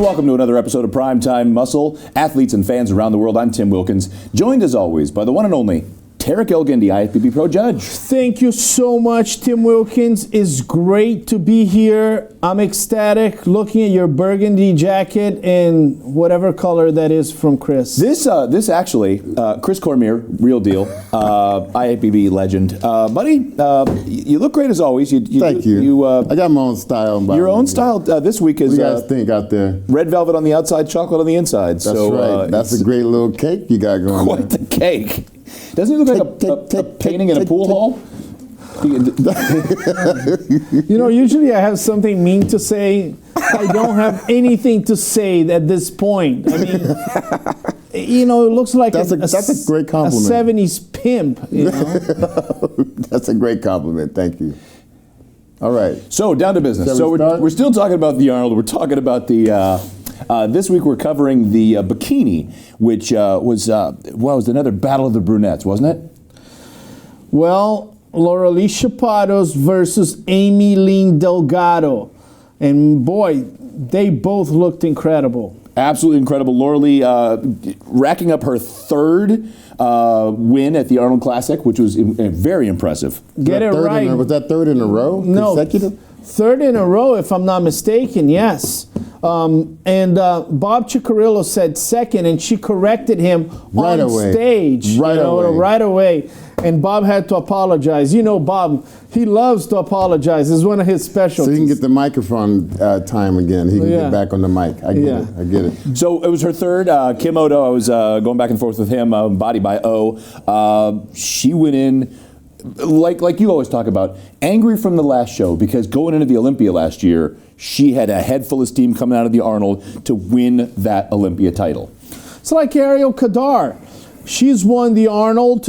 welcome to another episode of Primetime Muscle. Athletes and fans around the world, I'm Tim Wilkins, joined as always by the one and only Tarek Elgindy, IFBB Pro Judge. Thank you so much, Tim Wilkins. It's great to be here. I'm ecstatic looking at your burgundy jacket and whatever color that is from Chris. This actually, Chris Cormier, real deal, IFBB legend. Buddy, you look great as always. Thank you. I got my own style. Your own style this week is what do you guys think out there? Red velvet on the outside, chocolate on the inside. That's right. That's a great little cake you got going on. Quite the cake. Doesn't it look like a painting in a pool hall? You know, usually I have something mean to say. I don't have anything to say at this point. I mean, you know, it looks like that's a great compliment. A 70s pimp, you know? That's a great compliment. Thank you. All right. So, down to business. So we're still talking about the Arnold. We're talking about the... this week we're covering the Bikini, which was another battle of the brunettes, wasn't it? Well, Loralie Chapados versus Amy Lynn Delgado. And boy, they both looked incredible. Absolutely incredible. Loralie racking up her third win at the Arnold Classic, which was very impressive. Get it right. Was that third in a row? No, consecutive? Third in a row, if I'm not mistaken, yes. Bob Ciccarello said second, and she corrected him right on away. Stage. Right away. And Bob had to apologize. You know, Bob, he loves to apologize. It's one of his specialties. So he can get the microphone time again. He can get back on the mic. I get it. So it was her third. Kim Odo, I was going back and forth with him, body by O. She went in, like you always talk about, angry from the last show, because going into the Olympia last year, she had a head full of steam coming out of the Arnold to win that Olympia title. It's like Ariel Kadar. She's won the Arnold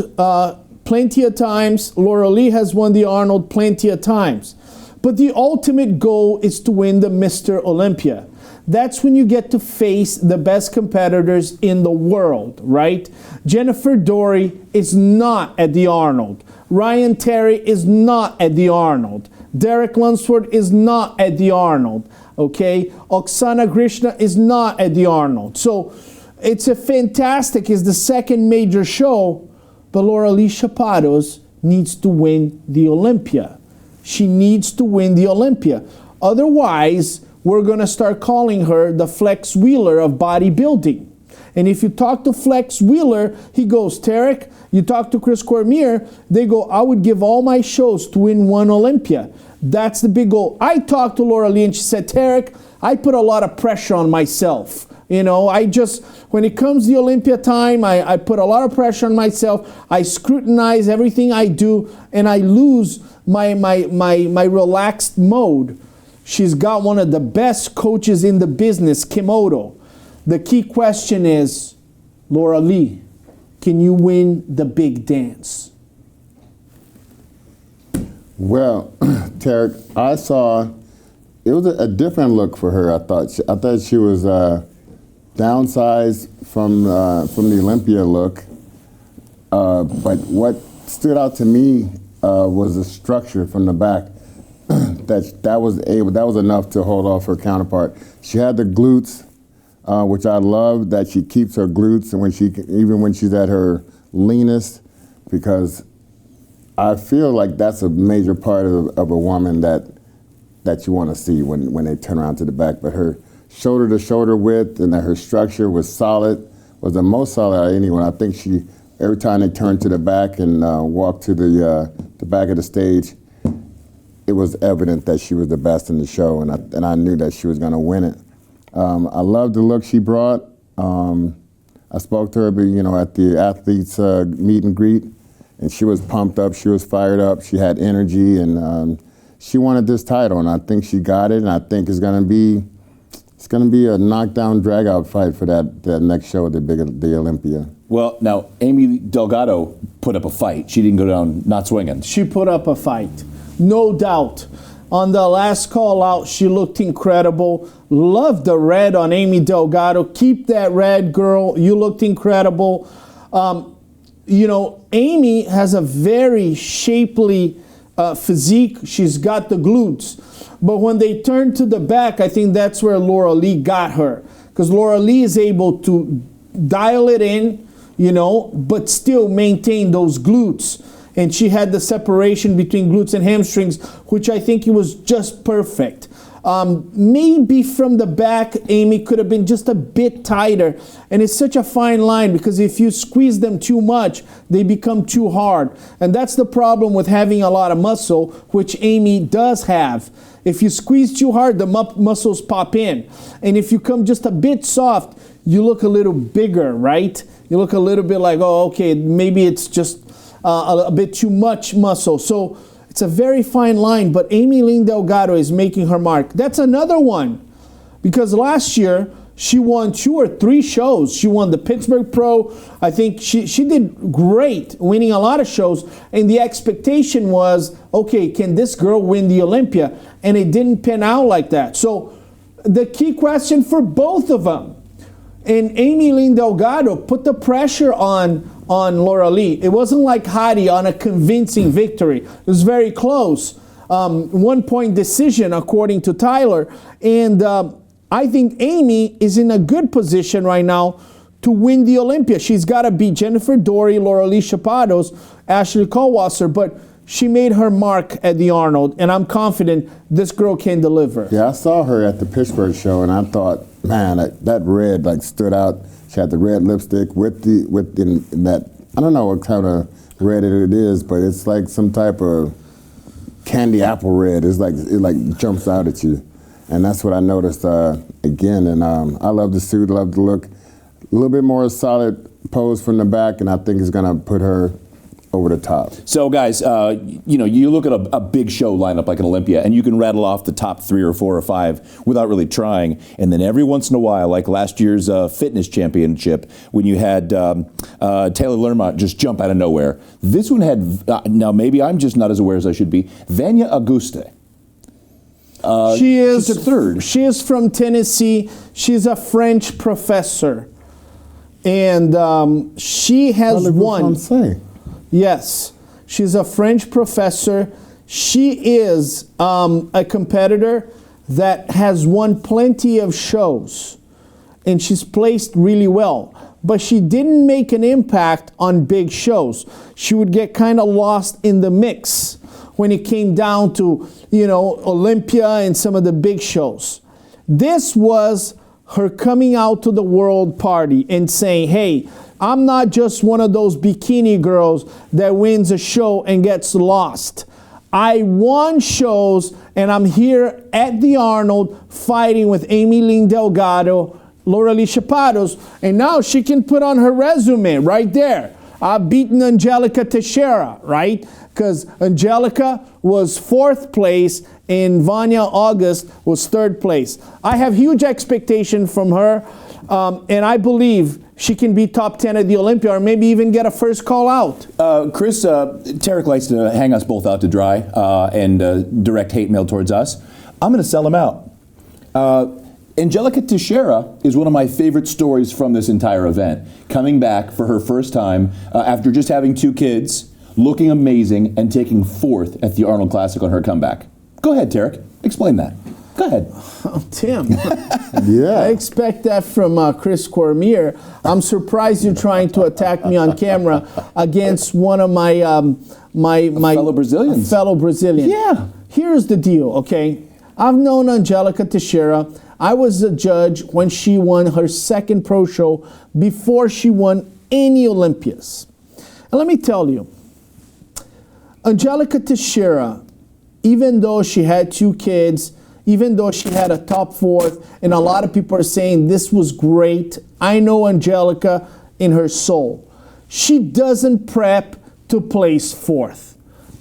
plenty of times. Loralie has won the Arnold plenty of times. But the ultimate goal is to win the Mr. Olympia. That's when you get to face the best competitors in the world, right? Jennifer Dory is not at the Arnold. Ryan Terry is not at the Arnold. Derek Lunsford is not at the Arnold, okay? Oksana Grishna is not at the Arnold. So it's the second major show, but Loralie Chapados needs to win the Olympia. She needs to win the Olympia. Otherwise, we're going to start calling her the Flex Wheeler of bodybuilding. And if you talk to Flex Wheeler, he goes, Tarek, you talk to Chris Cormier, they go, I would give all my shows to win one Olympia. That's the big goal. I talked to Loralie and she said, Tarek, I put a lot of pressure on myself. You know, when it comes to the Olympia time, I put a lot of pressure on myself. I scrutinize everything I do and I lose my relaxed mode. She's got one of the best coaches in the business, Kim Odo. The key question is, Loralie, can you win the big dance? Well, Tarek, I saw it was a different look for her. I thought she was downsized from the Olympia look. But what stood out to me was the structure from the back. that was enough to hold off her counterpart. She had the glutes, which I love that she keeps her glutes, and even when she's at her leanest, because I feel like that's a major part of a woman that you want to see when they turn around to the back. But her shoulder to shoulder width and that her structure was solid, was the most solid out of anyone. I think every time they turned to the back and walked to the back of the stage, it was evident that she was the best in the show, and I knew that she was going to win it. I loved the look she brought. I spoke to her, at the athletes meet and greet, and she was pumped up. She was fired up. She had energy, and she wanted this title, and I think she got it. And I think it's going to be a knockdown, drag-out fight for that next show at the Olympia. Well, now Amy Delgado put up a fight. She didn't go down not swinging. She put up a fight, no doubt. On the last call out, she looked incredible. Love the red on Amy Delgado. Keep that red, girl. You looked incredible. Amy has a very shapely physique. She's got the glutes. But when they turn to the back, I think that's where Laura Lee got her. Because Laura Lee is able to dial it in, but still maintain those glutes. And she had the separation between glutes and hamstrings, which I think it was just perfect. Maybe from the back, Amy could have been just a bit tighter. And it's such a fine line because if you squeeze them too much, they become too hard. And that's the problem with having a lot of muscle, which Amy does have. If you squeeze too hard, the muscles pop in. And if you come just a bit soft, you look a little bigger, right? You look a little bit like, oh, okay, maybe it's just a bit too much muscle. So it's a very fine line, but Amy Lynn Delgado is making her mark. That's another one, because last year she won 2 or 3 shows. She won the Pittsburgh Pro. I think she did great, winning a lot of shows. And the expectation was, okay, can this girl win the Olympia? And it didn't pan out like that. So the key question for both of them, and Amy Lynn Delgado put the pressure on Laura Lee. It wasn't like Hadi on a convincing victory. It was very close. 1-point decision, according to Tyler. And I think Amy is in a good position right now to win the Olympia. She's got to beat Jennifer Dory, Laura Lee Chapados, Ashley Kohlwasser, but she made her mark at the Arnold, and I'm confident this girl can deliver. Yeah, I saw her at the Pittsburgh show, and I thought, man, that red stood out. She had the red lipstick with that. I don't know what kind of red it is, but it's like some type of candy apple red. It jumps out at you, and that's what I noticed again. And I love the suit, love the look. A little bit more solid pose from the back, and I think it's gonna put her over the top. So guys, you look at a big show lineup like an Olympia, and you can rattle off the top 3 or 4 or 5 without really trying. And then every once in a while, like last year's fitness championship, when you had Taylor Lermont just jump out of nowhere. This one had, now maybe I'm just not as aware as I should be, Vanya Auguste. She took 3rd. She is from Tennessee. She's a French professor. And she has won. Yes, she's a French professor. She is a competitor that has won plenty of shows, and she's placed really well. But she didn't make an impact on big shows. She would get kind of lost in the mix when it came down to, Olympia and some of the big shows. This was her coming out to the world party and saying, hey, I'm not just one of those bikini girls that wins a show and gets lost. I won shows, and I'm here at the Arnold fighting with Amy Lynn Delgado, Laura Lee Chapados, and now she can put on her resume right there. I've beaten Angelica Teixeira, right? Because Angelica was 4th place and Vanya August was 3rd place. I have huge expectation from her, and I believe she can be top 10 at the Olympia or maybe even get a first call out. Chris, Tarek likes to hang us both out to dry and direct hate mail towards us. I'm going to sell him out. Angelica Teixeira is one of my favorite stories from this entire event. Coming back for her first time after just having 2 kids, looking amazing, and taking 4th at the Arnold Classic on her comeback. Go ahead, Tarek. Explain that. Go ahead. Oh, Tim. Yeah. I expect that from Chris Cormier. I'm surprised you're trying to attack me on camera against one of my fellow Brazilians. Yeah. Here's the deal, okay? I've known Angelica Teixeira. I was a judge when she won her 2nd pro show before she won any Olympias. And let me tell you, Angelica Teixeira, even though she had 2 kids, even though she had a top 4th, and a lot of people are saying this was great, I know Angelica in her soul. She doesn't prep to place 4th.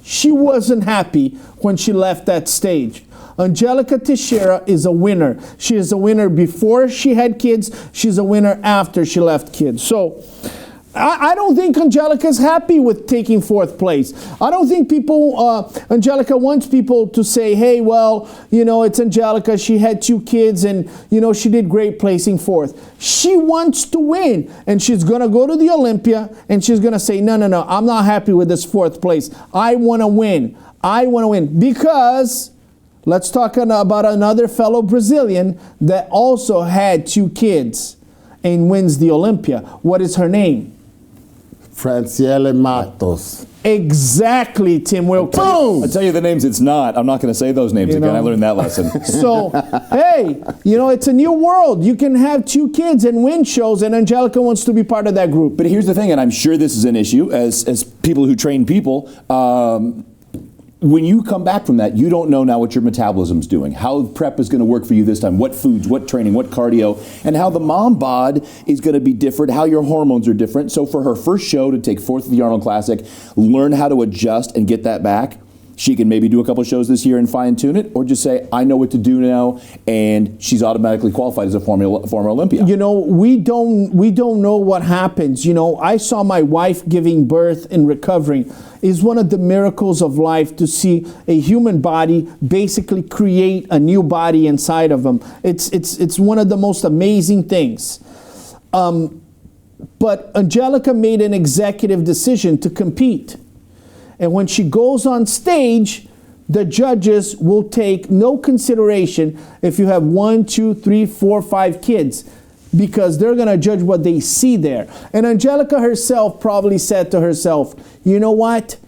She wasn't happy when she left that stage. Angelica Teixeira is a winner. She is a winner before she had kids. She's a winner after she left kids. So I don't think Angelica's happy with taking 4th place. I don't think Angelica wants people to say, hey, well, it's Angelica. She had 2 kids and, she did great placing 4th. She wants to win, and she's going to go to the Olympia and she's going to say, no, I'm not happy with this 4th place. I want to win. I want to win because let's talk about another fellow Brazilian that also had 2 kids and wins the Olympia. What is her name? Francielle Matos. Exactly, Tim Wilkins. Boom! I'll tell you the names it's not. I'm not going to say those names again. I learned that lesson. So, hey, it's a new world. You can have 2 kids and win shows, and Angelica wants to be part of that group. But here's the thing, and I'm sure this is an issue as people who train people. When you come back from that, you don't know now what your metabolism's doing, how prep is going to work for you this time, what foods, what training, what cardio, and how the mom bod is going to be different, how your hormones are different. So for her first show to take 4th at the Arnold Classic, learn how to adjust and get that back. She can maybe do a couple shows this year and fine tune it, or just say, I know what to do now, and she's automatically qualified as a former Olympia. We don't know what happens. I saw my wife giving birth and recovering. It's one of the miracles of life to see a human body basically create a new body inside of them. It's one of the most amazing things. But Angelica made an executive decision to compete. And when she goes on stage, the judges will take no consideration if you have 1, 2, 3, 4, 5 kids, because they're going to judge what they see there. And Angelica herself probably said to herself, you know what?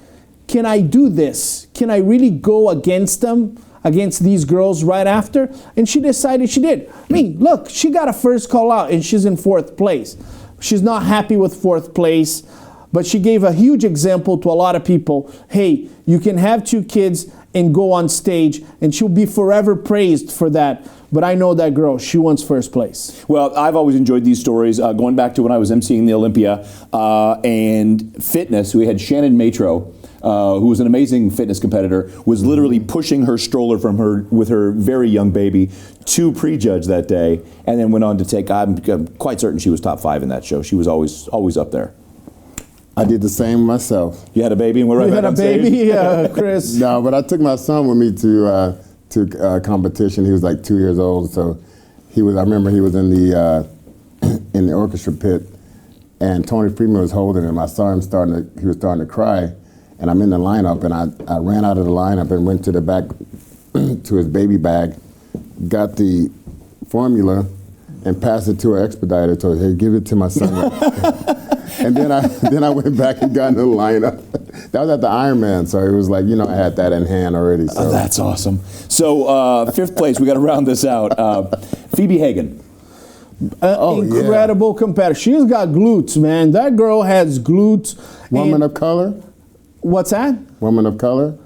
Can I do this? Can I really go against them, against these girls right after? And she decided she did. I mean, look, she got a first call out and she's in 4th place. She's not happy with 4th place. But she gave a huge example to a lot of people. Hey, you can have 2 kids and go on stage, and she'll be forever praised for that. But I know that girl, she wants first place. Well, I've always enjoyed these stories, going back to when I was emceeing the Olympia and fitness. We had Shannon Matro, who was an amazing fitness competitor, was literally pushing her stroller with her very young baby to prejudge that day, and then went on to take, I'm quite certain she was top 5 in that show. She was always up there. I did the same myself. You had a baby and we're right back on stage? You had a baby, Chris? No, but I took my son with me to competition. He was like 2 years old, so I remember he was in the orchestra pit, and Tony Freeman was holding him. I saw him he was starting to cry, and I'm in the lineup, and I ran out of the lineup and went to the back to his baby bag, got the formula, and passed it to an expediter. Told, hey, give it to my son. And then I went back and got in the lineup. That was at the Ironman, so it was like, I had that in hand already. So. That's awesome. So 5th place, we got to round this out. Phoebe Hagen. Incredible competitor. She's got glutes, man. That girl has glutes. Woman of color? What's that? Woman of color?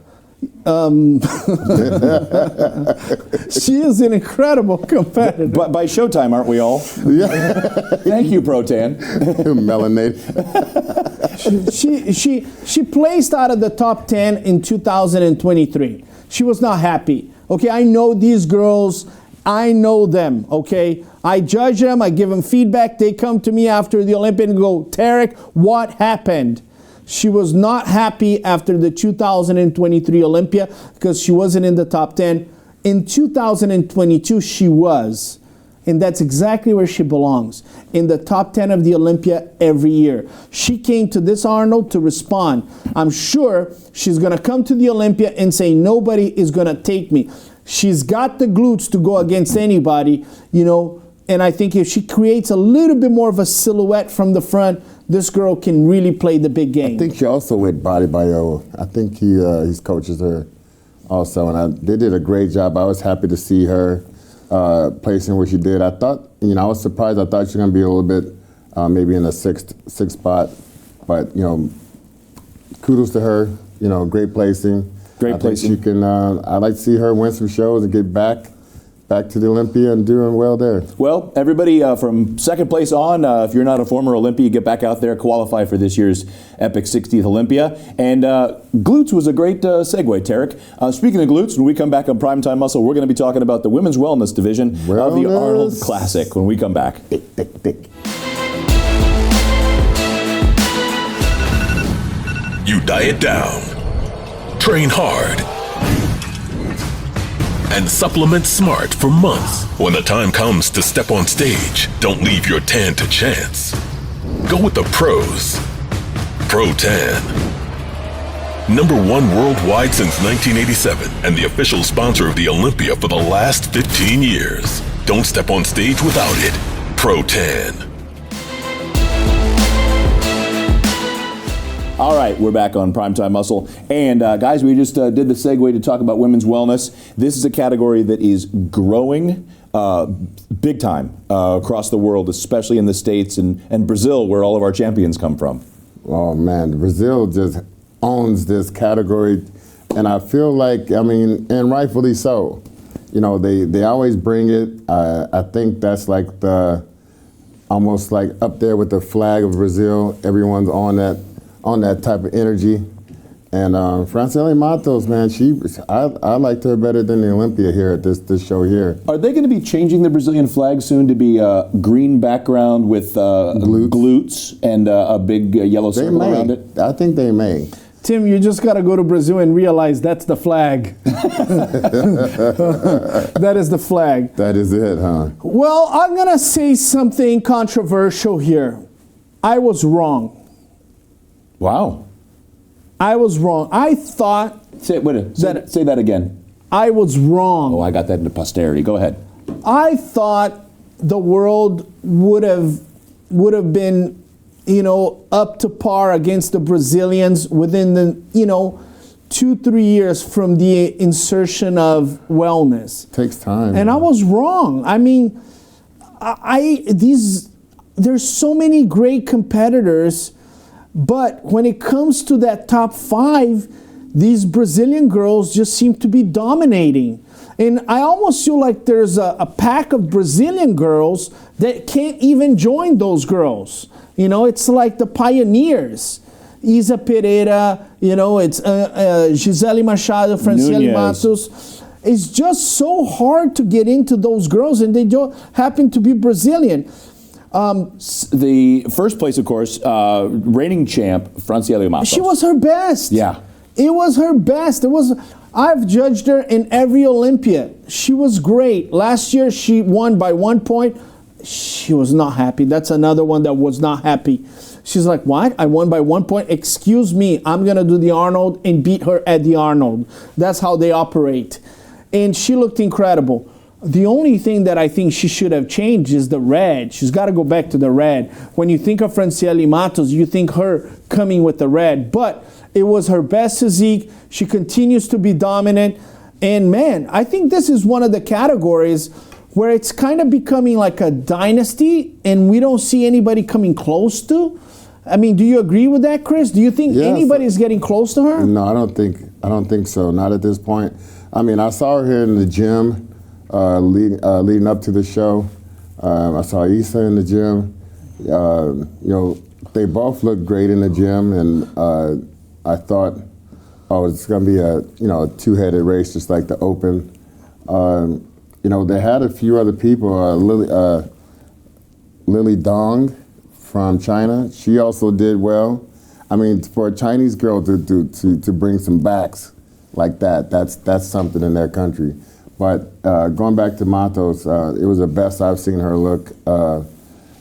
She is an incredible competitor. But by Showtime, aren't we all? Yeah. Thank you, Protan. Melanated. She placed out of the top 10 in 2023. She was not happy. Okay, I know these girls. I know them, okay? I judge them. I give them feedback. They come to me after the Olympic and go, Tarek, what happened? She was not happy after the 2023 Olympia because she wasn't in the top 10. In 2022, she was. And that's exactly where she belongs, in the top 10 of the Olympia every year. She came to this Arnold to respond. I'm sure she's going to come to the Olympia and say, nobody is going to take me. She's got the glutes to go against anybody, and I think if she creates a little bit more of a silhouette from the front, this girl can really play the big game. I think she also with Body Bio. I think he coaches her also, and they did a great job. I was happy to see her placing where she did. I thought, I was surprised. I thought she was going to be a little bit maybe in the sixth spot, but kudos to her. Great placing. Great placing. She can. I'd like to see her win some shows and get back to the Olympia and doing well there. Well, everybody from 2nd place on, if you're not a former Olympia, get back out there, qualify for this year's Epic 60th Olympia. And glutes was a great segue, Tarek. Speaking of glutes, when we come back on Primetime Muscle, we're going to be talking about the women's wellness division of the Arnold Classic when we come back. Thick. You diet down, train hard, and supplement smart for months. When the time comes to step on stage, don't leave your tan to chance. Go with the pros. Pro Tan. #1 worldwide since 1987 and the official sponsor of the Olympia for the last 15 years. Don't step on stage without it. Pro 10. All right, we're back on Primetime Muscle. And guys, we just did the segue to talk about women's wellness. This is a category that is growing big time across the world, especially in the States and Brazil, where all of our champions come from. Oh man, Brazil just owns this category, and I feel like, I mean, and rightfully so. You know, they always bring it. I think that's like almost like up there with the flag of Brazil. Everyone's on that type of energy. And Francielle Matos, man, I liked her better than the Olympia here at this show here. Are they going to be changing the Brazilian flag soon to be a green background with glutes and a big yellow circle around it? I think they may. Tim, you just got to go to Brazil and realize that's the flag. That is the flag. That is it, huh? Well, I'm going to say something controversial here. I was wrong. Wow. I was wrong. I thought... Say that again. I was wrong. Oh, I got that into posterity. Go ahead. I thought the world would have been, up to par against the Brazilians within the, 2-3 years from the insertion of wellness. Takes time. And I was wrong. I mean, there's so many great competitors, but when it comes to that top 5, these Brazilian girls just seem to be dominating. And I almost feel like there's a pack of Brazilian girls that can't even join those girls. It's like the pioneers. Isa Pereira, it's Gisele Machado, Francielle Matos. It's just so hard to get into those girls, and they don't happen to be Brazilian. The first place, of course, reigning champ, Francielle Matos. She was her best. Yeah. It was her best. I've judged her in every Olympia. She was great. Last year, she won by 1 point. She was not happy. That's another one that was not happy. She's like, what? I won by 1 point? Excuse me, I'm going to do the Arnold and beat her at the Arnold. That's how they operate. And she looked incredible. The only thing that I think she should have changed is the red. She's got to go back to the red. When you think of Francielle Matos, you think her coming with the red. But it was her best physique. She continues to be dominant. And man, I think this is one of the categories where it's kind of becoming like a dynasty and we don't see anybody coming close to. I mean, do you agree with that, Chris? Do you think anybody's getting close to her? No, I don't think so. Not at this point. I mean, I saw her here in the gym. Leading up to the show, I saw Issa in the gym. They both looked great in the gym, and I thought, it's going to be a two-headed race, just like the Open. They had a few other people. Lily Dong from China, she also did well. I mean, for a Chinese girl to bring some backs like that's something in their country. But going back to Matos, it was the best I've seen her look,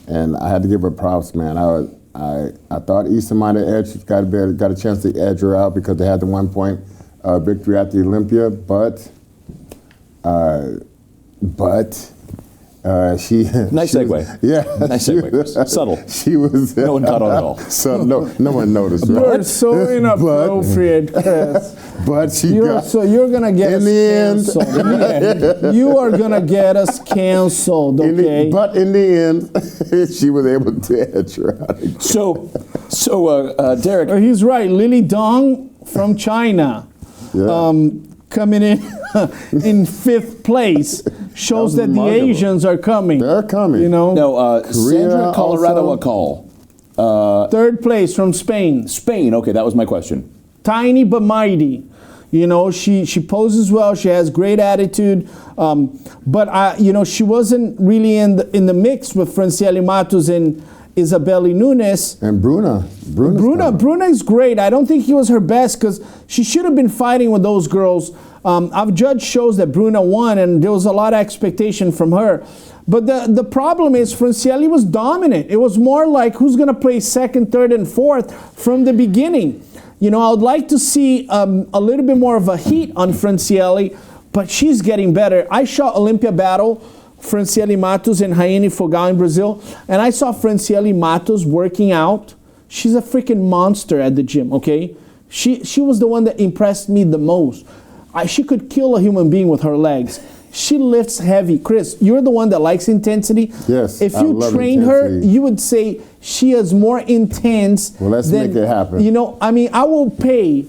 and I had to give her props, man. I thought Issa might have got a chance to edge her out because they had the 1 point victory at the Olympia, but she nice segue. Nice segue. Subtle. She was. No one caught on at all. So no one noticed. You're so inappropriate, Chris. But you're gonna get us canceled. You are gonna get us canceled, okay? But in the end, she was able to edge her out. So, Derek. He's right. Lily Dong from China, coming in 5th place. Shows that the Asians are coming. They're coming. No, Sandra Colorado Akal. 3rd place from Spain. Spain, okay, that was my question. Tiny but mighty. She poses well. She has great attitude. But she wasn't really in the mix with Francielle Matos in Isabelle Nunes. And Bruna Is great. I don't think he was her best because she should have been fighting with those girls. I've judged shows that Bruna won, and there was a lot of expectation from her. But the problem is Francielle was dominant. It was more like who's going to play second, third, and fourth from the beginning. You know, I would like to see a little bit more of a heat on Francielle, but she's getting better. I saw Olympia battle Francielle Matos and Rayane Fogal in Brazil, and I saw Francielle Matos working out. She's a freaking monster at the gym, okay? She was the one that impressed me the most. She could kill a human being with her legs. She lifts heavy. Chris, you're the one that likes intensity. Yes, if you train her, you would say she is more intense. Well, let's make it happen. You know, I mean, I will pay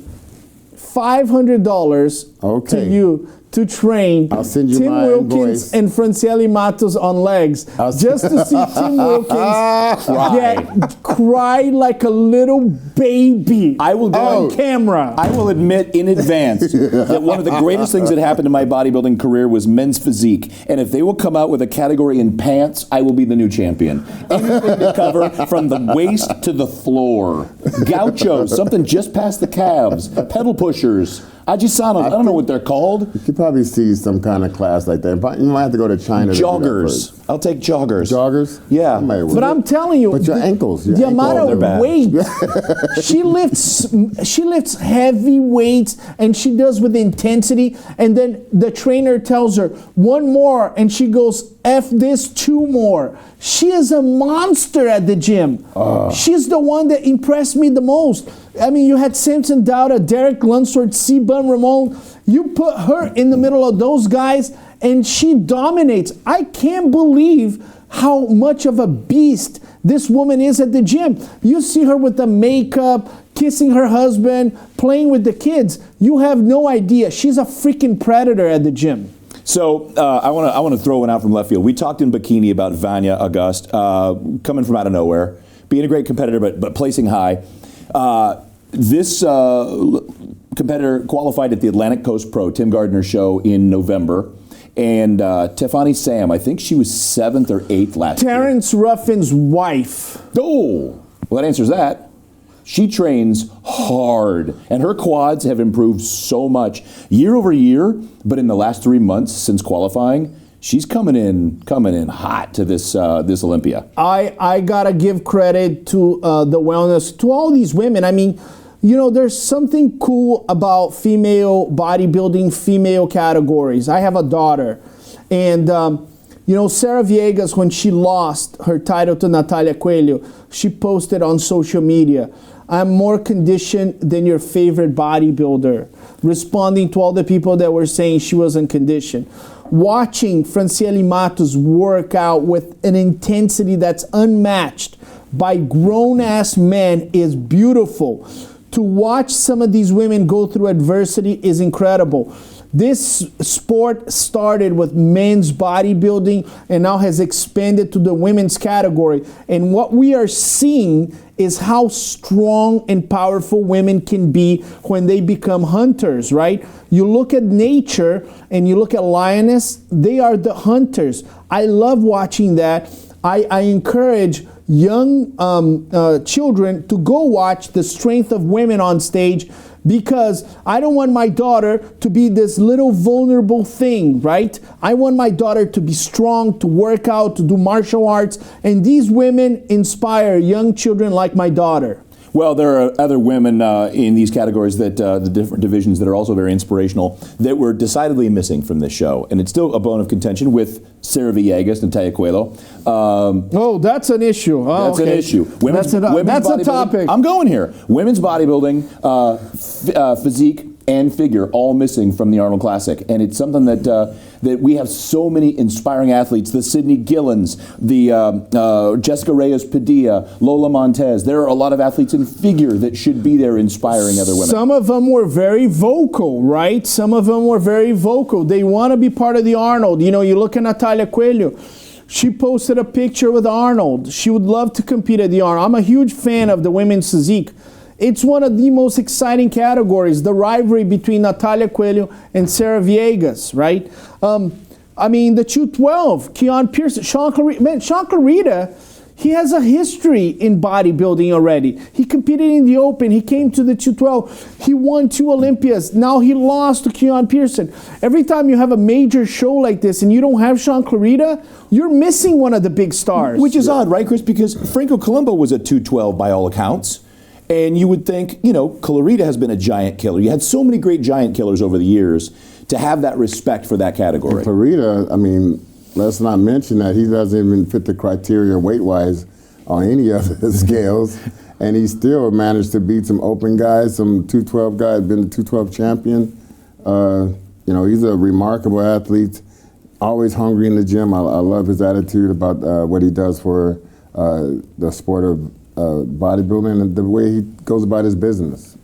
$500 to you to train I'll send you Tim my Wilkins invoice. and Francielle Matos on legs just to see Tim Wilkins cry like a little baby. I will go on camera. I will admit in advance that one of the greatest things that happened in my bodybuilding career was men's physique. And if they will come out with a category in pants, I will be the new champion. Anything to cover from the waist to the floor. Gauchos, something just past the calves. Pedal pushers. Ajisanos, I don't know what they're called. You could probably see some kind of class like that. But you might have to go to China. Joggers. I'll take joggers. Joggers? Yeah. But I'm telling you, but your ankles. The amount of weight she lifts heavy weights, and she does with intensity. And then the trainer tells her one more, and she goes, "F this, 2 more." She is a monster at the gym. She's the one that impressed me the most. I mean, you had Samson Dauda, Derek Lunsford, C-Bum Ramon. You put her in the middle of those guys, and she dominates. I can't believe how much of a beast this woman is at the gym. You see her with the makeup, kissing her husband, playing with the kids. You have no idea. She's a freaking predator at the gym. So I want to throw one out from left field. We talked in Bikini about Vanya August coming from out of nowhere, being a great competitor, but placing high. This competitor qualified at the Atlantic Coast Pro, Tim Gardner's show in November. And Tefani Sam, I think she was 7th or 8th last year. Terrence Ruffin's wife. Oh, well, that answers that. She trains hard, and her quads have improved so much year over year. But in the last 3 months since qualifying, she's coming in hot to this Olympia. I gotta give credit to the wellness to all these women. I mean, you know, there's something cool about female bodybuilding, female categories. I have a daughter, and you know, Sarah Viegas, when she lost her title to Natalia Coelho, she posted on social media, "I'm more conditioned than your favorite bodybuilder," responding to all the people that were saying she wasn't conditioned. Watching Francielle Matos work out with an intensity that's unmatched by grown-ass men is beautiful. To watch some of these women go through adversity is incredible. This sport started with men's bodybuilding and now has expanded to the women's category. And what we are seeing is how strong and powerful women can be when they become hunters, right? You look at nature and you look at lioness, they are the hunters. I love watching that. I encourage young children to go watch the strength of women on stage, because I don't want my daughter to be this little vulnerable thing, right? I want my daughter to be strong, to work out, to do martial arts, and these women inspire young children like my daughter. Well, there are other women in these categories that the different divisions that are also very inspirational that were decidedly missing from this show, and it's still a bone of contention with Sarah Villegas, Natalia Coelho. Oh, that's an issue. Oh, that's okay. an issue. That's a topic. I'm going here. Women's bodybuilding, physique, and figure all missing from the Arnold Classic, and it's something that that we have so many inspiring athletes. The Sydney Gillens, the Jessica Reyes Padilla, Lola Montez. There are a lot of athletes in figure that should be there inspiring other women. Some of them were very vocal, right? Some of them were very vocal. They want to be part of the Arnold. You know, you look at Natalia Coelho. She posted a picture with Arnold. She would love to compete at the Arnold. I'm a huge fan of the women's physique. It's one of the most exciting categories, the rivalry between Natalia Coelho and Sarah Villegas, right? I mean, the 212, Keon Pearson, Sean Clarita, He has a history in bodybuilding already. He competed in the Open. He came to the 212. He won 2 Olympias. Now he lost to Keon Pearson. Every time you have a major show like this and you don't have Sean Clarita, you're missing one of the big stars. Which is odd, right, Chris? Because Franco Columbu was a 212 by all accounts. And you would think, you know, Clarita has been a giant killer. You had so many great giant killers over the years to have that respect for that category. And Clarita, I mean, let's not mention that he doesn't even fit the criteria weight-wise on any of the scales, and he still managed to beat some open guys, some 212 guys, been the 212 champion. You know, he's a remarkable athlete, always hungry in the gym. I love his attitude about what he does for the sport of bodybuilding and the way he goes about his business.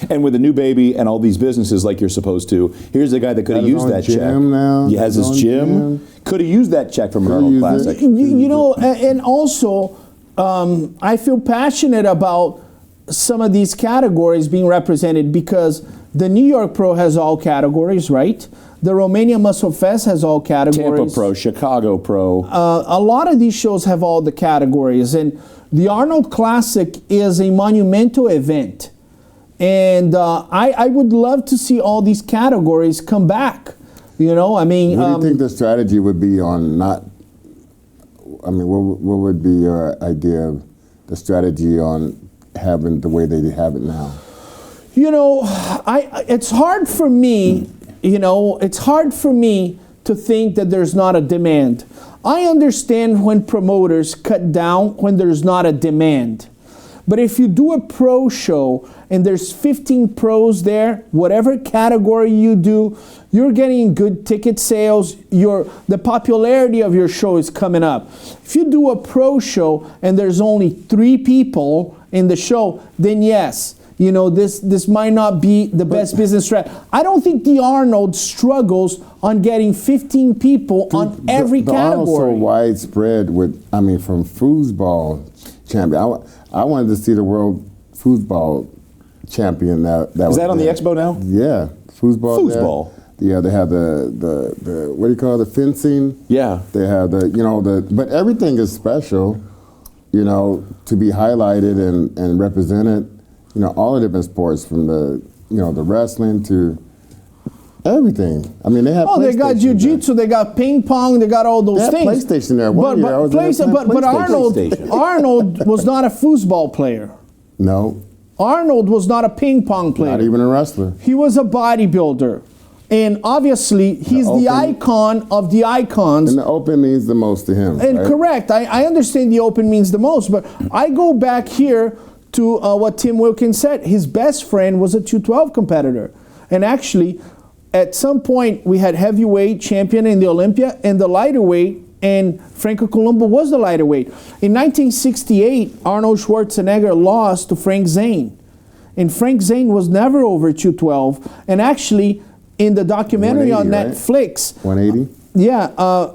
And with a new baby and all these businesses like you're supposed to, here's a guy that could have used that check. Now. He has his gym. Could have used that check from an Arnold Classic. You know, and also, I feel passionate about some of these categories being represented because the New York Pro has all categories, right? The Romania Muscle Fest has all categories. Tampa Pro, Chicago Pro. A lot of these shows have all the categories, and the Arnold Classic is a monumental event. And I would love to see all these categories come back. You know, I mean... What do you think the strategy would be on not... I mean, what would be your idea of the strategy on having the way they have it now? You know, it's hard for me, you know, it's hard for me to think that there's not a demand. I understand when promoters cut down when there's not a demand. But if you do a pro show and there's 15 pros there, whatever category you do, you're getting good ticket sales. The popularity of your show is coming up. If you do a pro show and there's only 3 people in the show, then yes, you know, this might not be the best business strategy. I don't think the Arnold struggles on getting 15 people on every category. The Arnold's so widespread with, I mean, from foosball champion. I wanted to see the world foosball champion. Is that on the expo now? Yeah, foosball. Foosball. Yeah, they have the what do you call it, the fencing? Yeah. They have but everything is special, you know, to be highlighted and represented. You know, all the different sports from the wrestling to everything. I mean, they have. Oh, they got jiu-jitsu, they got ping pong, they got all those things. PlayStation there. But Arnold was not a foosball player. No. Arnold was not a ping pong player. Not even a wrestler. He was a bodybuilder. And obviously, he's the icon of the icons. And the Open means the most to him. And right? correct. I understand the Open means the most, but I go back here to what Tim Wilkins said. His best friend was a 212 competitor. And actually, at some point, we had heavyweight champion in the Olympia and the lighter weight, and Franco Columbu was the lighter weight. In 1968, Arnold Schwarzenegger lost to Frank Zane. And Frank Zane was never over 212. And actually, in the documentary on Netflix... 180? Yeah,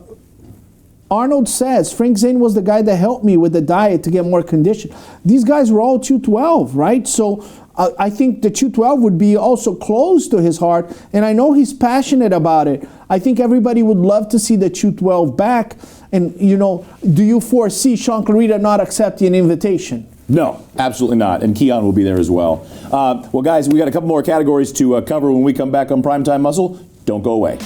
Arnold says, Frank Zane was the guy that helped me with the diet to get more condition. These guys were all 212, right? So I think the 212 would be also close to his heart, and I know he's passionate about it. I think everybody would love to see the 212 back. And, you know, do you foresee Sean Clarita not accepting an invitation? No, absolutely not. And Keon will be there as well. Well, guys, we got a couple more categories to cover when we come back on Primetime Muscle. Don't go away.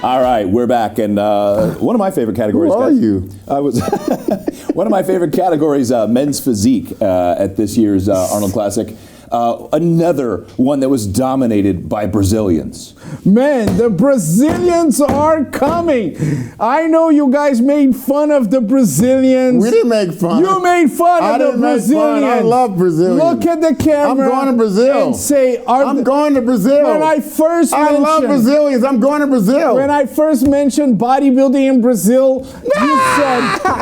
All right, we're back, and one of my favorite categories. Who are you? I was one of my favorite categories, men's physique, at this year's Arnold Classic. Another one that was dominated by Brazilians. Man, the Brazilians are coming. I know you guys made fun of the Brazilians. We didn't make fun. You made fun of the Brazilians. I love Brazilians. Look at the camera. I'm going to Brazil. And say, I'm going to Brazil. When I first I mentioned, love Brazilians. I'm going to Brazil. when I first mentioned bodybuilding in Brazil,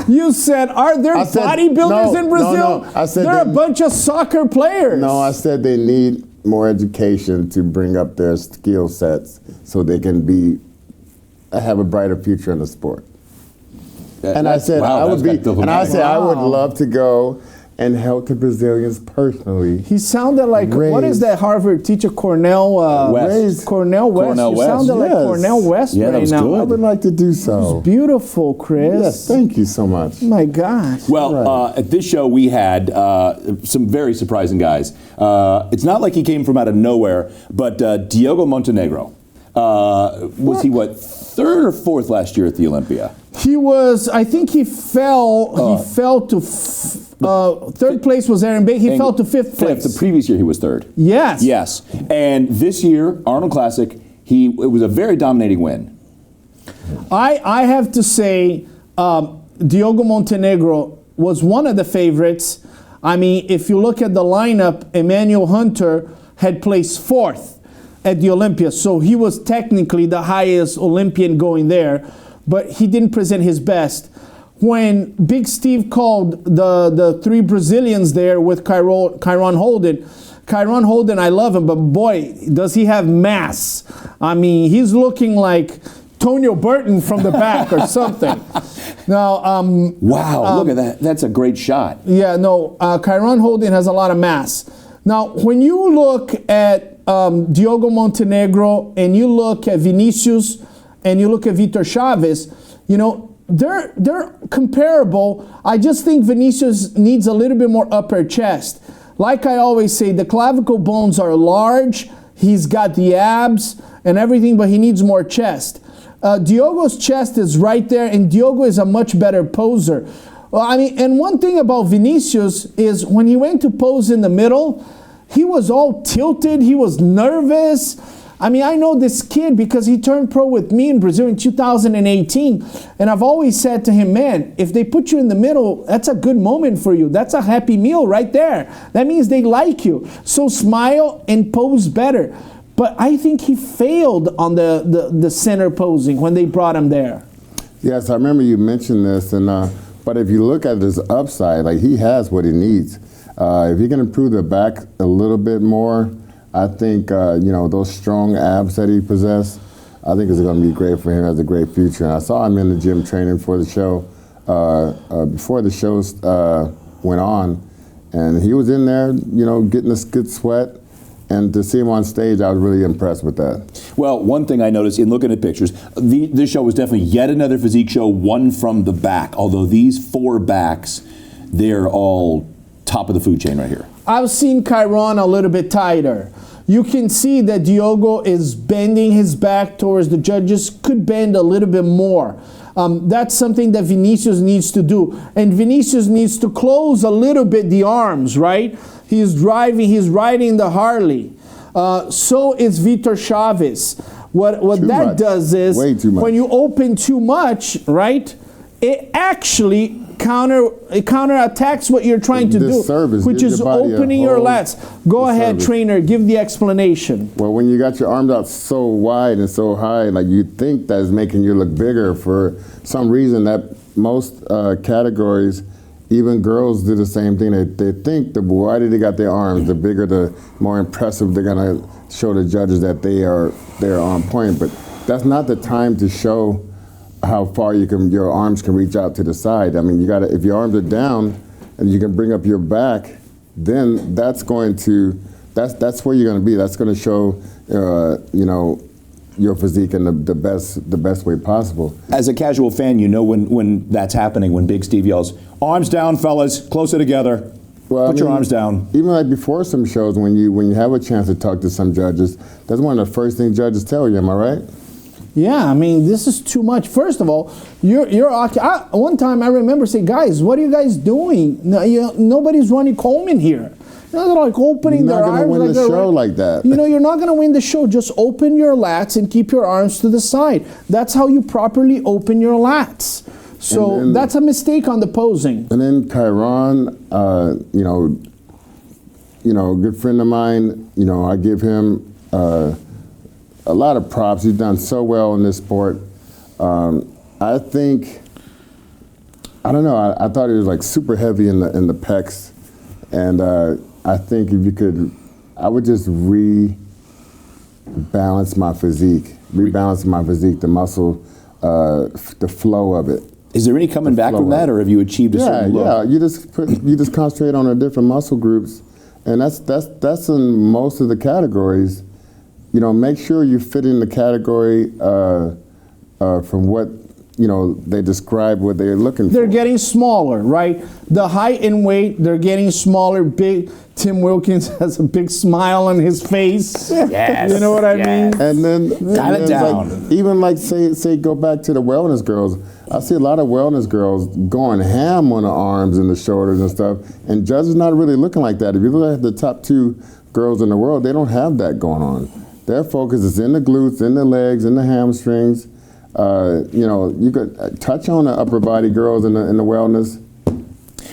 you said, are there bodybuilders in Brazil? No. I said they're a bunch of soccer players. No, I said they need more education to bring up their skill sets so they can have a brighter future in the sport. And I said I would love to go and help the Brazilians personally. He sounded like, what is that Harvard teacher, Cornell West? Cornell West. Cornell You West. sounded like Cornell West Yeah, that right was now. good. I would like to do so. Beautiful, Chris. Yes, thank you so much. My God. Well, at this show we had some very surprising guys. It's not like he came from out of nowhere, but Diogo Montenegro. Was he, third or fourth last year at the Olympia? He was, I think he fell. He fell to third place was Aaron Bates. He fell to fifth place. The previous year he was third. Yes. Yes. And this year, Arnold Classic, it was a very dominating win. I have to say, Diogo Montenegro was one of the favorites. I mean, if you look at the lineup, Emmanuel Hunter had placed fourth at the Olympia, so he was technically the highest Olympian going there, but he didn't present his best. When Big Steve called the three Brazilians there with Chiron Holden, I love him, but boy, does he have mass. I mean, he's looking like Tonio Burton from the back or something. Now, wow, look at that. That's a great shot. Yeah, no, Chiron Holden has a lot of mass. Now, when you look at Diogo Montenegro and you look at Vinicius and you look at Vitor Chaves, they're comparable. I just think Vinicius needs a little bit more upper chest. Like I always say, the clavicle bones are large. He's got the abs and everything, but he needs more chest. Diogo's chest is right there, and Diogo is a much better poser. Well, I mean, and one thing about Vinicius is when he went to pose in the middle, he was all tilted. He was nervous. I mean, I know this kid because he turned pro with me in Brazil in 2018. And I've always said to him, man, if they put you in the middle, that's a good moment for you. That's a happy meal right there. That means they like you. So smile and pose better. But I think he failed on the center posing when they brought him there. Yes, I remember you mentioned this. But if you look at his upside, like he has what he needs. If he can improve the back a little bit more, I think, those strong abs that he possesses, I think it's going to be great for him. Has a great future. And I saw him in the gym training for the show, before the show went on. And he was in there, getting a good sweat. And to see him on stage, I was really impressed with that. Well, one thing I noticed in looking at pictures, this show was definitely yet another physique show, one from the back. Although these four backs, they're all top of the food chain right here. I've seen Chiron a little bit tighter. You can see that Diogo is bending his back towards the judges, could bend a little bit more. That's something that Vinicius needs to do. And Vinicius needs to close a little bit the arms, right? He's riding the Harley. So is Vitor Chaves. What that does is, when you open too much, right, it actually counterattacks what you're trying to do, which is opening your lats. Go ahead, trainer, give the explanation. Well, when you got your arms out so wide and so high, like you think that is making you look bigger for some reason that most categories, even girls do the same thing. They think the wider they got their arms, the bigger, the more impressive they're gonna show the judges that they're on point. But that's not the time to show how far your arms can reach out to the side. I mean, if your arms are down and you can bring up your back, then that's where you're going to be. That's going to show, your physique in the best way possible. As a casual fan, when that's happening, when Big Steve yells, "Arms down, fellas, closer together." Put your arms down. Even like before some shows, when you have a chance to talk to some judges, that's one of the first things judges tell you. Am I right? Yeah, I mean, this is too much. First of all, one time I remember saying, guys, what are you guys doing? No, nobody's running Coleman here. They're like opening You're their not gonna arms win like the they're show like that. You know, you're not going to win the show. Just open your lats and keep your arms to the side. That's how you properly open your lats. So then, that's a mistake on the posing. And then Chiron, a good friend of mine, I give him a lot of props. He's done so well in this sport. I think, I don't know, I thought he was like super heavy in the pecs. And I think if you could, I would just rebalance my physique, the muscle, the flow of it. Is there any coming back from that, or have you achieved a certain look? Yeah, you just concentrate on the different muscle groups, and that's in most of the categories. Make sure you fit in the category from what they describe what they're looking for. They're getting smaller, right? The height and weight, they're getting smaller. Big Tim Wilkins has a big smile on his face. Yes, you know what I mean? And then, Dial it down. Say go back to the wellness girls. I see a lot of wellness girls going ham on the arms and the shoulders and stuff, and judges not really looking like that. If you look at the top 2 girls in the world, they don't have that going on. Their focus is in the glutes, in the legs, in the hamstrings. You could touch on the upper body girls in the wellness,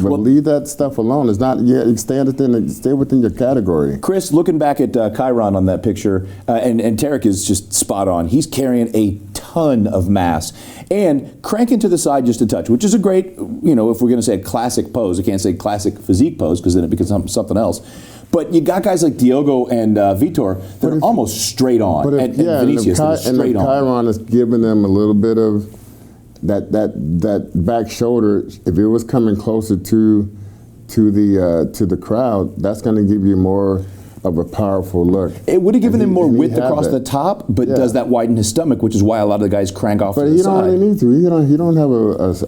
but leave that stuff alone. It's not yet. Stay within your category. Chris, looking back at Chiron on that picture, and Tarek is just spot on. He's carrying a ton of mass and cranking to the side just a touch, which is a great, if we're going to say a classic pose. I can't say classic physique pose because then it becomes something else. But you got guys like Diogo and Vitor that are almost straight on, and Vinicius that are straight on. Chiron is giving them a little bit of that back shoulder. If it was coming closer to the crowd, that's going to give you more of a powerful look. It would have given him more width across the top, but does that widen his stomach, which is why a lot of the guys crank off to the side. But he don't really need to. He don't have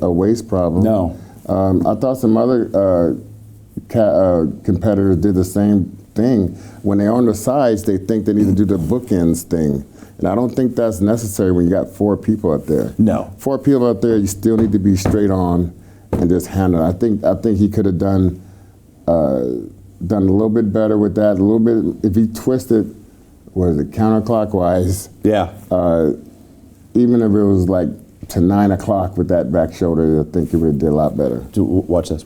a waist problem. No. I thought some other competitors did the same thing. When they're on the sides, they think they need to do the bookends thing. And I don't think that's necessary when you got 4 people up there. No. 4 people up there, you still need to be straight on and just handle it. I think he could have done a little bit better with that. A little bit, if he twisted, counterclockwise. Yeah. Even if it was like to 9 o'clock with that back shoulder, I think it would have did a lot better. Watch this.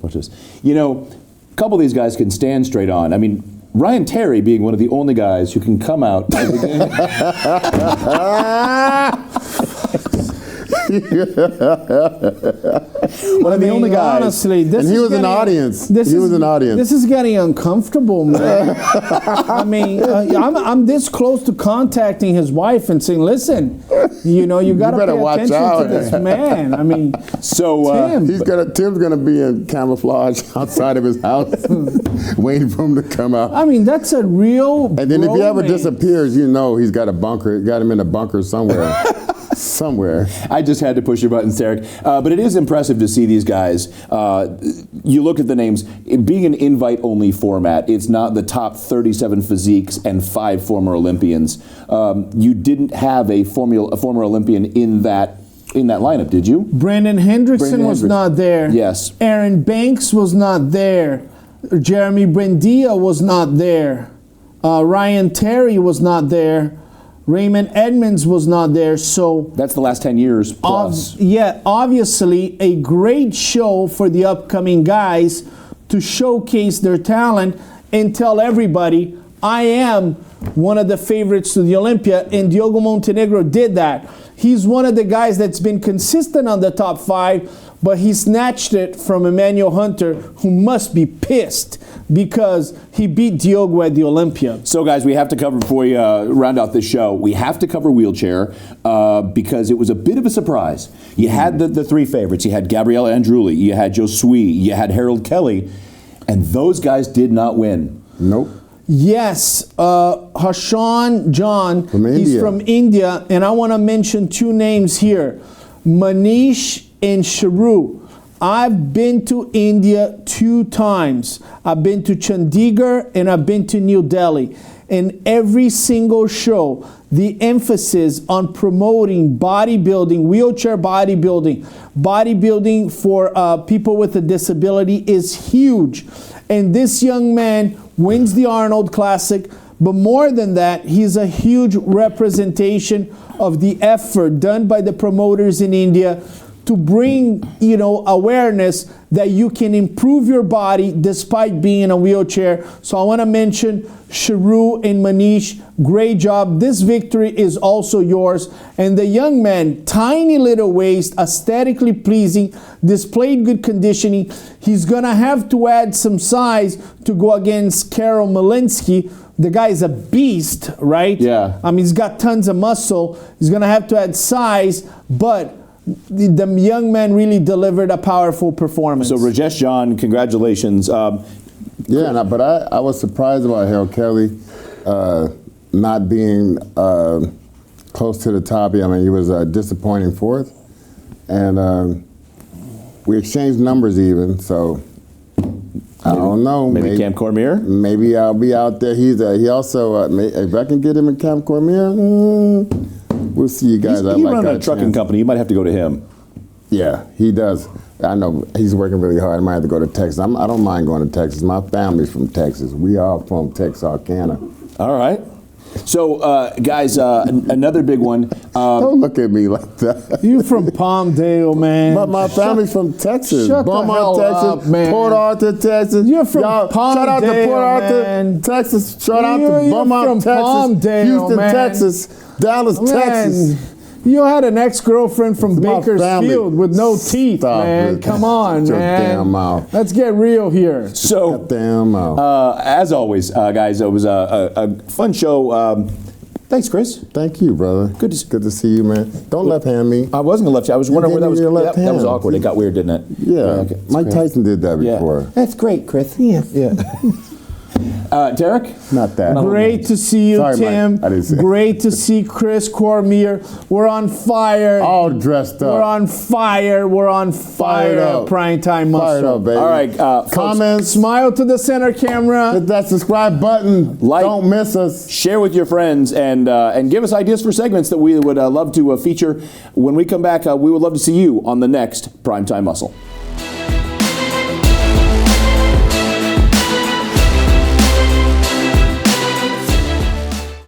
A couple of these guys can stand straight on. I mean, Ryan Terry being one of the only guys who can come out. One of the only guys. Honestly, and he was an audience. He was an audience. This is getting uncomfortable, man. I mean, I'm this close to contacting his wife and saying, "Listen, you got to pay attention to this man." I mean, so Tim's gonna be in camouflage outside of his house, waiting for him to come out. I mean, that's a real. And then if he ever disappears, he's got a bunker. Got him in a bunker somewhere. I just had to push your buttons, Tarek. But it is impressive to see these guys. You look at the names. It being an invite-only format, it's not the top 37 physiques and 5 former Olympians. You didn't have a former Olympian in that lineup, did you? Brandon Hendrickson was not there. Yes. Aaron Banks was not there. Jeremy Buendia was not there. Ryan Terry was not there. Raymond Edmonds was not there, so... That's the last 10 years plus. Obviously a great show for the upcoming guys to showcase their talent and tell everybody, I am one of the favorites to the Olympia, and Diogo Montenegro did that. He's one of the guys that's been consistent on the top 5, but he snatched it from Emmanuel Hunter, who must be pissed because he beat Diogo at the Olympia. So, guys, we have to cover, before we round out this show, we have to cover wheelchair because it was a bit of a surprise. You had the 3 favorites. You had Gabriele Andrulli, you had Josui, you had Harold Kelly, and those guys did not win. Nope. Yes, Hashan John, he's from India, and I want to mention 2 names here, Manish and Sharu. I've been to India 2 times. I've been to Chandigarh and I've been to New Delhi. In every single show, the emphasis on promoting bodybuilding, wheelchair bodybuilding for people with a disability is huge. And this young man wins the Arnold Classic. But more than that, he's a huge representation of the effort done by the promoters in India to bring, awareness that you can improve your body despite being in a wheelchair. So I want to mention Sharu and Manish, great job. This victory is also yours. And the young man, tiny little waist, aesthetically pleasing, displayed good conditioning. He's going to have to add some size to go against Karol Malinsky. The guy is a beast, right? Yeah. I mean, he's got tons of muscle. He's going to have to add size, but the young man really delivered a powerful performance. So Rajesh John, congratulations. But I was surprised about Harold Kelly not being close to the top. I mean, he was a disappointing fourth, and we exchanged numbers even. So I don't know. Maybe Camp Cormier? Maybe I'll be out there. He also if I can get him in Camp Cormier. We'll see you guys. He runs a trucking company. You might have to go to him. Yeah, he does. I know he's working really hard. I might have to go to Texas. I don't mind going to Texas. My family's from Texas. We are from Texarkana. All right. So, guys, another big one. Don't look at me like that. You from Palmdale, man. But my family's from Texas. Shut the Beaumont, hell Texas. up, man. Port Arthur, Texas. You're from Shout out to Palmdale, Port Arthur, man. Texas. Shout out to You're Beaumont, from Texas. Palmdale, Houston, man. Texas. Dallas, Texas. Man, you had an ex-girlfriend from My Bakersfield family. with no teeth, Stop man. it. Come on, Shut your man. damn mouth. Let's get real here. So, Damn mouth. as always, guys, it was a fun show. Thanks, Chris. Thank you, brother. Good to see you, man. Don't left hand me. I wasn't going to left you. I was wondering where that was. gave me your left That was hand. awkward. It got weird, didn't it? Yeah. Okay. Mike Tyson did that before. That's great, Chris. Yeah. Tarek? Not that. Great to see you, Sorry, Tim. Mike. I didn't see it. Great to see Chris Cormier. We're on fire. All dressed up. We're on fire. We're on fire. Fired up. Primetime Muscle. Fired up, baby. All right. Folks, Comments. Smile to the center camera. Hit that subscribe button. Like. Don't miss us. share with your friends and give us ideas for segments that we would love to feature. When we come back, we would love to see you on the next Primetime Muscle.